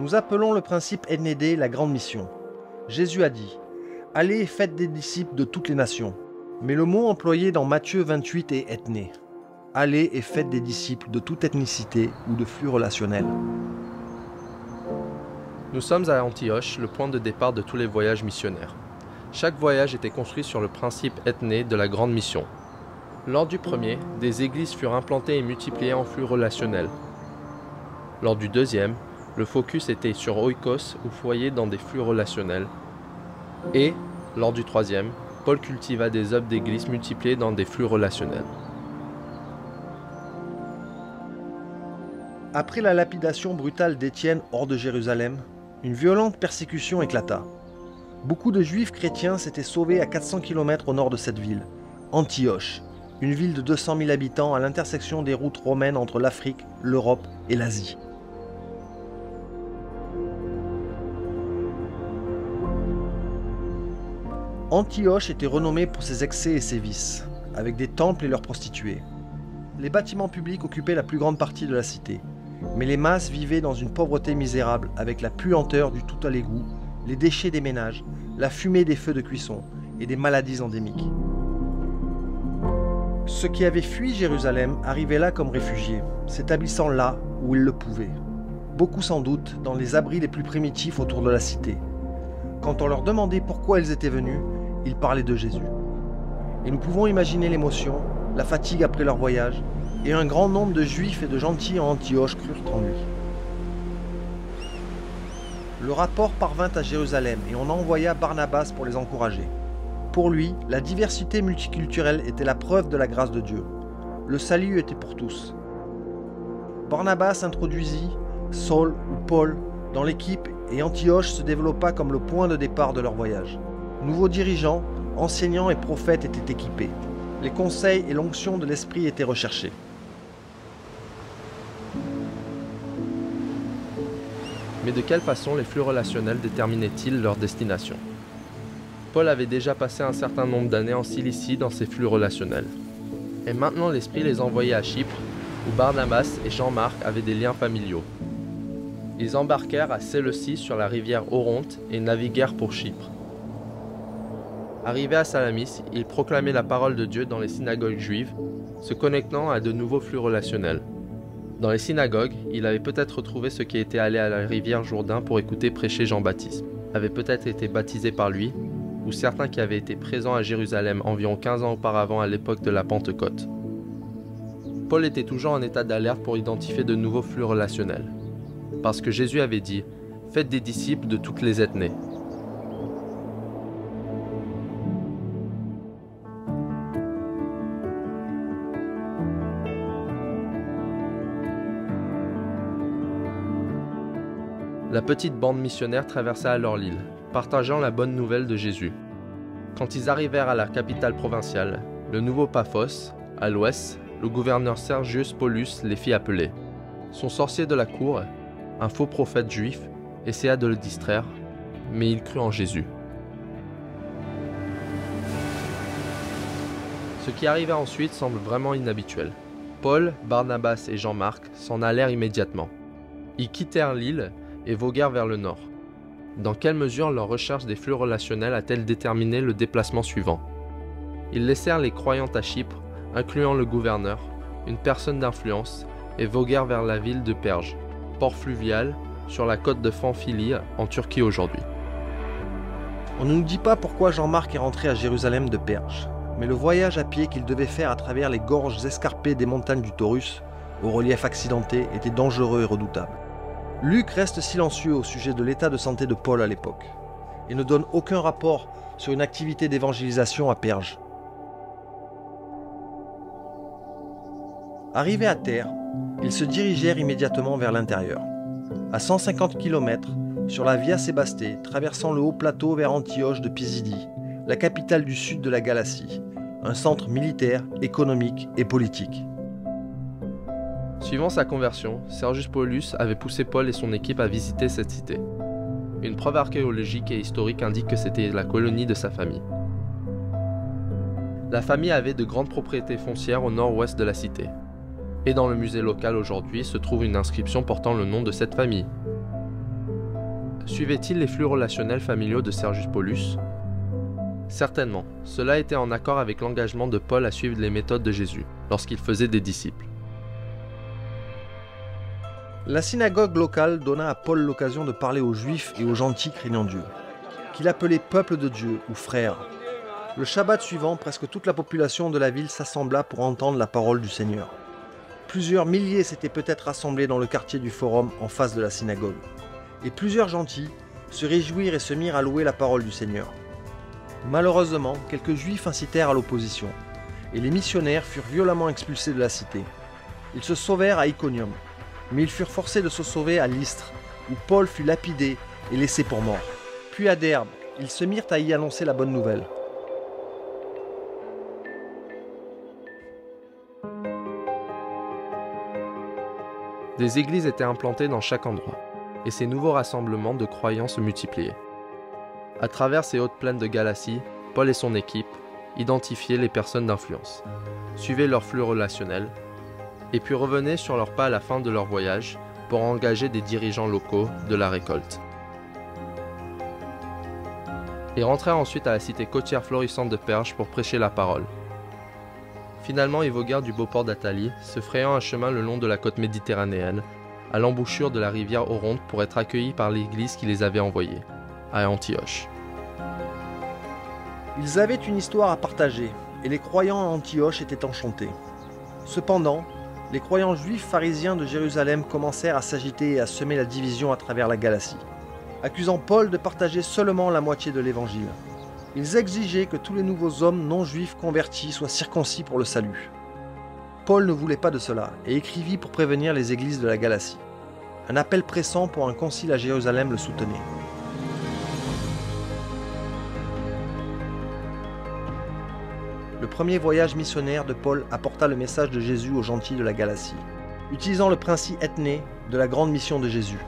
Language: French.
Nous appelons le principe Ednédé la grande mission. Jésus a dit « Allez et faites des disciples de toutes les nations ». Mais le mot employé dans Matthieu 28 est ethné. Allez et faites des disciples de toute ethnicité ou de flux relationnel. Nous sommes à Antioche, le point de départ de tous les voyages missionnaires. Chaque voyage était construit sur le principe ethné de la grande mission. Lors du premier, des églises furent implantées et multipliées en flux relationnels. Lors du deuxième, le focus était sur oikos ou foyer dans des flux relationnels. Et, lors du troisième, Paul cultiva des œuvres d'église multipliées dans des flux relationnels. Après la lapidation brutale d'Étienne hors de Jérusalem, une violente persécution éclata. Beaucoup de juifs chrétiens s'étaient sauvés à 400 km au nord de cette ville, Antioche, une ville de 200 000 habitants à l'intersection des routes romaines entre l'Afrique, l'Europe et l'Asie. Antioche était renommée pour ses excès et ses vices, avec des temples et leurs prostituées. Les bâtiments publics occupaient la plus grande partie de la cité, mais les masses vivaient dans une pauvreté misérable avec la puanteur du tout à l'égout, les déchets des ménages, la fumée des feux de cuisson et des maladies endémiques. Ceux qui avaient fui Jérusalem arrivaient là comme réfugiés, s'établissant là où ils le pouvaient. Beaucoup sans doute dans les abris les plus primitifs autour de la cité. Quand on leur demandait pourquoi ils étaient venus, ils parlaient de Jésus. Et nous pouvons imaginer l'émotion, la fatigue après leur voyage, et un grand nombre de juifs et de gentils en Antioche crurent en lui. Le rapport parvint à Jérusalem et on envoya Barnabas pour les encourager. Pour lui, la diversité multiculturelle était la preuve de la grâce de Dieu. Le salut était pour tous. Barnabas introduisit Saul ou Paul dans l'équipe et Antioche se développa comme le point de départ de leur voyage. Nouveaux dirigeants, enseignants et prophètes étaient équipés. Les conseils et l'onction de l'esprit étaient recherchés. Mais de quelle façon les flux relationnels déterminaient-ils leur destination? Paul avait déjà passé un certain nombre d'années en Cilicie dans ces flux relationnels. Et maintenant l'Esprit les envoyait à Chypre, où Barnabas et Jean-Marc avaient des liens familiaux. Ils embarquèrent à Séleucie sur la rivière Oronte et naviguèrent pour Chypre. Arrivés à Salamis, ils proclamaient la parole de Dieu dans les synagogues juives, se connectant à de nouveaux flux relationnels. Dans les synagogues, il avait peut-être retrouvé ceux qui étaient allés à la rivière Jourdain pour écouter prêcher Jean-Baptiste, avaient peut-être été baptisés par lui, ou certains qui avaient été présents à Jérusalem environ 15 ans auparavant à l'époque de la Pentecôte. Paul était toujours en état d'alerte pour identifier de nouveaux flux relationnels, parce que Jésus avait dit « Faites des disciples de toutes les ethnies ». La petite bande missionnaire traversa alors l'île, partageant la bonne nouvelle de Jésus. Quand ils arrivèrent à la capitale provinciale, le nouveau Paphos, à l'ouest, le gouverneur Sergius Paulus les fit appeler. Son sorcier de la cour, un faux prophète juif, essaya de le distraire, mais il crut en Jésus. Ce qui arriva ensuite semble vraiment inhabituel. Paul, Barnabas et Jean-Marc s'en allèrent immédiatement. Ils quittèrent l'île et voguèrent vers le nord. Dans quelle mesure leur recherche des flux relationnels a-t-elle déterminé le déplacement suivant? Ils laissèrent les croyants à Chypre, incluant le gouverneur, une personne d'influence, et voguèrent vers la ville de Perge, port fluvial, sur la côte de Pamphylie, en Turquie aujourd'hui. On ne nous dit pas pourquoi Jean-Marc est rentré à Jérusalem de Perge, mais le voyage à pied qu'il devait faire à travers les gorges escarpées des montagnes du Taurus, au relief accidenté, était dangereux et redoutable. Luc reste silencieux au sujet de l'état de santé de Paul à l'époque et ne donne aucun rapport sur une activité d'évangélisation à Perge. Arrivés à terre, ils se dirigèrent immédiatement vers l'intérieur. À 150 km, sur la Via Sébasté, traversant le haut plateau vers Antioche de Pisidie, la capitale du sud de la Galatie, un centre militaire, économique et politique. Suivant sa conversion, Sergius Paulus avait poussé Paul et son équipe à visiter cette cité. Une preuve archéologique et historique indique que c'était la colonie de sa famille. La famille avait de grandes propriétés foncières au nord-ouest de la cité. Et dans le musée local aujourd'hui se trouve une inscription portant le nom de cette famille. Suivait-il les flux relationnels familiaux de Sergius Paulus? Certainement, cela était en accord avec l'engagement de Paul à suivre les méthodes de Jésus lorsqu'il faisait des disciples. La synagogue locale donna à Paul l'occasion de parler aux Juifs et aux gentils craignant Dieu, qu'il appelait peuple de Dieu ou frères. Le Shabbat suivant, presque toute la population de la ville s'assembla pour entendre la parole du Seigneur. Plusieurs milliers s'étaient peut-être rassemblés dans le quartier du Forum en face de la synagogue. Et plusieurs gentils se réjouirent et se mirent à louer la parole du Seigneur. Malheureusement, quelques Juifs incitèrent à l'opposition, et les missionnaires furent violemment expulsés de la cité. Ils se sauvèrent à Iconium, mais ils furent forcés de se sauver à Lystre, où Paul fut lapidé et laissé pour mort. Puis à Derbe, ils se mirent à y annoncer la bonne nouvelle. Des églises étaient implantées dans chaque endroit, et ces nouveaux rassemblements de croyants se multipliaient. À travers ces hautes plaines de Galatie, Paul et son équipe identifiaient les personnes d'influence, suivaient leurs flux relationnels, et puis revenaient sur leurs pas à la fin de leur voyage pour engager des dirigeants locaux de la récolte. Ils rentrèrent ensuite à la cité côtière florissante de Perge pour prêcher la parole. Finalement, ils voguèrent du beau port d'Athalie, se frayant un chemin le long de la côte méditerranéenne, à l'embouchure de la rivière Oronte pour être accueillis par l'église qui les avait envoyés, à Antioche. Ils avaient une histoire à partager, et les croyants à Antioche étaient enchantés. Cependant, les croyants juifs pharisiens de Jérusalem commencèrent à s'agiter et à semer la division à travers la Galatie, accusant Paul de partager seulement la moitié de l'évangile. Ils exigeaient que tous les nouveaux hommes non juifs convertis soient circoncis pour le salut. Paul ne voulait pas de cela et écrivit pour prévenir les églises de la Galatie. Un appel pressant pour un concile à Jérusalem le soutenait. Le premier voyage missionnaire de Paul apporta le message de Jésus aux gentils de la Galatie, utilisant le principe ethné de la grande mission de Jésus.